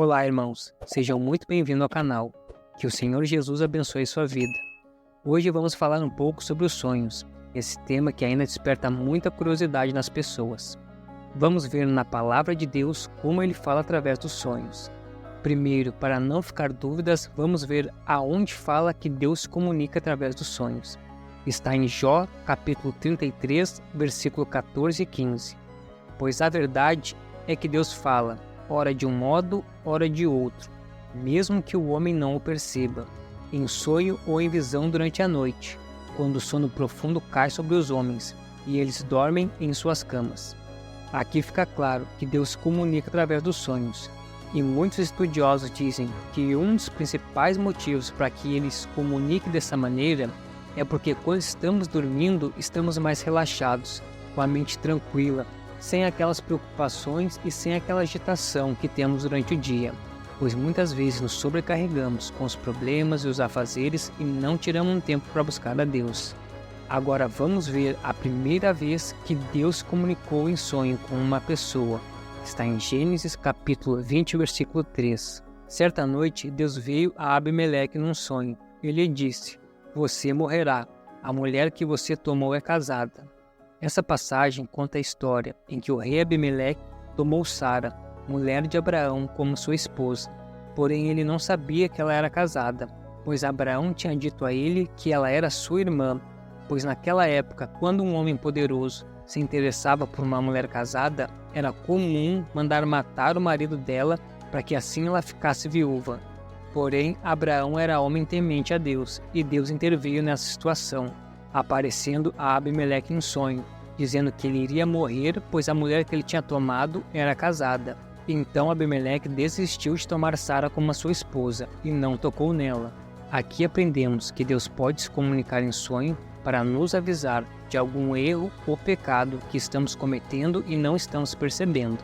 Olá, irmãos. Sejam muito bem-vindos ao canal. Que o Senhor Jesus abençoe sua vida. Hoje vamos falar um pouco sobre os sonhos, esse tema que ainda desperta muita curiosidade nas pessoas. Vamos ver na Palavra de Deus como ele fala através dos sonhos. Primeiro, para não ficar dúvidas, vamos ver aonde fala que Deus se comunica através dos sonhos. Está em Jó, capítulo 33, versículo 14 e 15. Pois a verdade é que Deus fala, ora de um modo, ora de outro, mesmo que o homem não o perceba, em sonho ou em visão durante a noite, quando o sono profundo cai sobre os homens, e eles dormem em suas camas. Aqui fica claro que Deus se comunica através dos sonhos, e muitos estudiosos dizem que um dos principais motivos para que ele se comunique dessa maneira é porque quando estamos dormindo, estamos mais relaxados, com a mente tranquila, sem aquelas preocupações e sem aquela agitação que temos durante o dia, pois muitas vezes nos sobrecarregamos com os problemas e os afazeres e não tiramos um tempo para buscar a Deus. Agora vamos ver a primeira vez que Deus se comunicou em sonho com uma pessoa. Está em Gênesis capítulo 20, versículo 3. Certa noite Deus veio a Abimeleque num sonho. Ele disse: "Você morrerá, a mulher que você tomou é casada." Essa passagem conta a história em que o rei Abimeleque tomou Sara, mulher de Abraão, como sua esposa. Porém, ele não sabia que ela era casada, pois Abraão tinha dito a ele que ela era sua irmã, pois naquela época, quando um homem poderoso se interessava por uma mulher casada, era comum mandar matar o marido dela para que assim ela ficasse viúva. Porém, Abraão era homem temente a Deus, e Deus interveio nessa situação, aparecendo a Abimeleque em sonho, dizendo que ele iria morrer, pois a mulher que ele tinha tomado era casada. Então Abimeleque desistiu de tomar Sara como a sua esposa, e não tocou nela. Aqui aprendemos que Deus pode se comunicar em sonho para nos avisar de algum erro ou pecado que estamos cometendo e não estamos percebendo.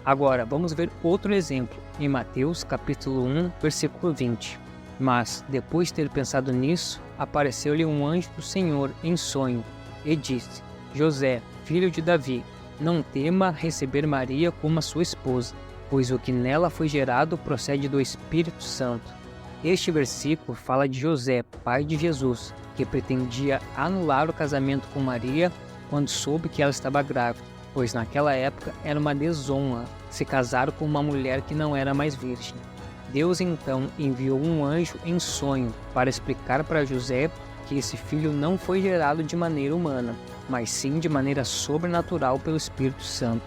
Agora, vamos ver outro exemplo, em Mateus capítulo 1, versículo 20. Mas, depois de ter pensado nisso, apareceu-lhe um anjo do Senhor em sonho, e disse: "José, filho de Davi, não tema receber Maria como a sua esposa, pois o que nela foi gerado procede do Espírito Santo." Este versículo fala de José, pai de Jesus, que pretendia anular o casamento com Maria quando soube que ela estava grávida, pois naquela época era uma desonra se casar com uma mulher que não era mais virgem. Deus então enviou um anjo em sonho para explicar para José que esse filho não foi gerado de maneira humana, mas sim de maneira sobrenatural pelo Espírito Santo.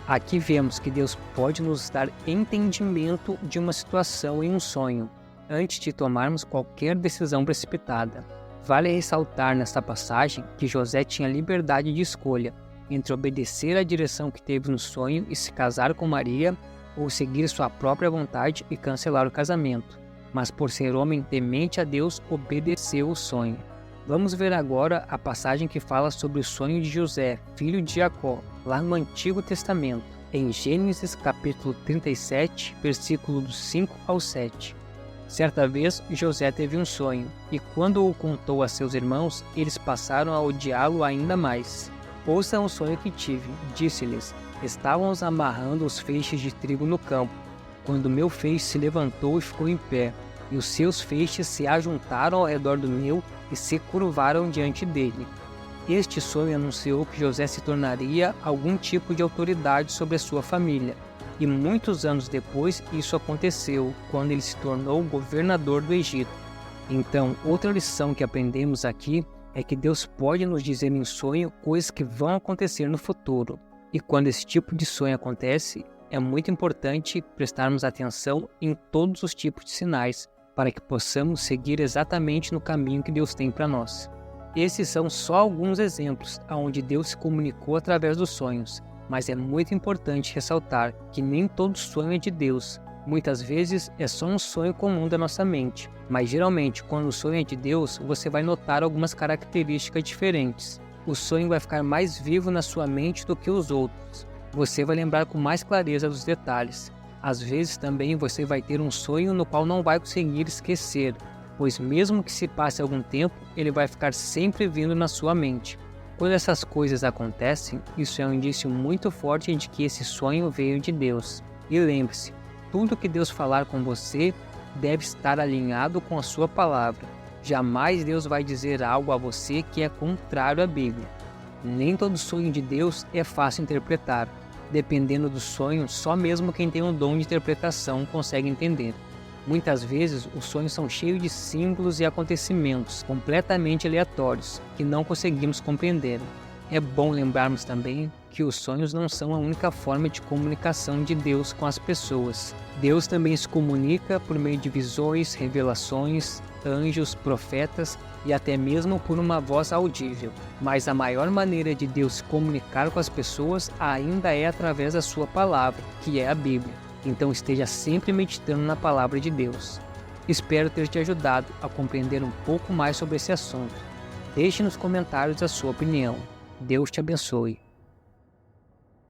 Aqui vemos que Deus pode nos dar entendimento de uma situação em um sonho, antes de tomarmos qualquer decisão precipitada. Vale ressaltar nesta passagem que José tinha liberdade de escolha entre obedecer à direção que teve no sonho e se casar com Maria, ou seguir sua própria vontade e cancelar o casamento. Mas por ser homem temente a Deus, obedeceu o sonho. Vamos ver agora a passagem que fala sobre o sonho de José, filho de Jacó, lá no Antigo Testamento, em Gênesis capítulo 37, versículo do 5 ao 7. Certa vez, José teve um sonho, e quando o contou a seus irmãos, eles passaram a odiá-lo ainda mais. "Ouçam o sonho que tive", disse-lhes. "Estávamos amarrando os feixes de trigo no campo, quando meu feixe se levantou e ficou em pé, e os seus feixes se ajuntaram ao redor do meu e se curvaram diante dele." Este sonho anunciou que José se tornaria algum tipo de autoridade sobre a sua família, e muitos anos depois isso aconteceu, quando ele se tornou governador do Egito. Então, outra lição que aprendemos aqui é que Deus pode nos dizer em sonho coisas que vão acontecer no futuro. E quando esse tipo de sonho acontece, é muito importante prestarmos atenção em todos os tipos de sinais, para que possamos seguir exatamente no caminho que Deus tem para nós. Esses são só alguns exemplos onde Deus se comunicou através dos sonhos, mas é muito importante ressaltar que nem todo sonho é de Deus. Muitas vezes é só um sonho comum da nossa mente, mas geralmente quando o sonho é de Deus, você vai notar algumas características diferentes. O sonho vai ficar mais vivo na sua mente do que os outros. Você vai lembrar com mais clareza dos detalhes. Às vezes também você vai ter um sonho no qual não vai conseguir esquecer, pois mesmo que se passe algum tempo, ele vai ficar sempre vindo na sua mente. Quando essas coisas acontecem, isso é um indício muito forte de que esse sonho veio de Deus. E lembre-se, tudo que Deus falar com você deve estar alinhado com a sua palavra. Jamais Deus vai dizer algo a você que é contrário à Bíblia. Nem todo sonho de Deus é fácil interpretar. Dependendo do sonho, só mesmo quem tem o dom de interpretação consegue entender. Muitas vezes, os sonhos são cheios de símbolos e acontecimentos completamente aleatórios que não conseguimos compreender. É bom lembrarmos também que os sonhos não são a única forma de comunicação de Deus com as pessoas. Deus também se comunica por meio de visões, revelações, anjos, profetas e até mesmo por uma voz audível. Mas a maior maneira de Deus se comunicar com as pessoas ainda é através da sua palavra, que é a Bíblia. Então esteja sempre meditando na palavra de Deus. Espero ter te ajudado a compreender um pouco mais sobre esse assunto. Deixe nos comentários a sua opinião. Deus te abençoe.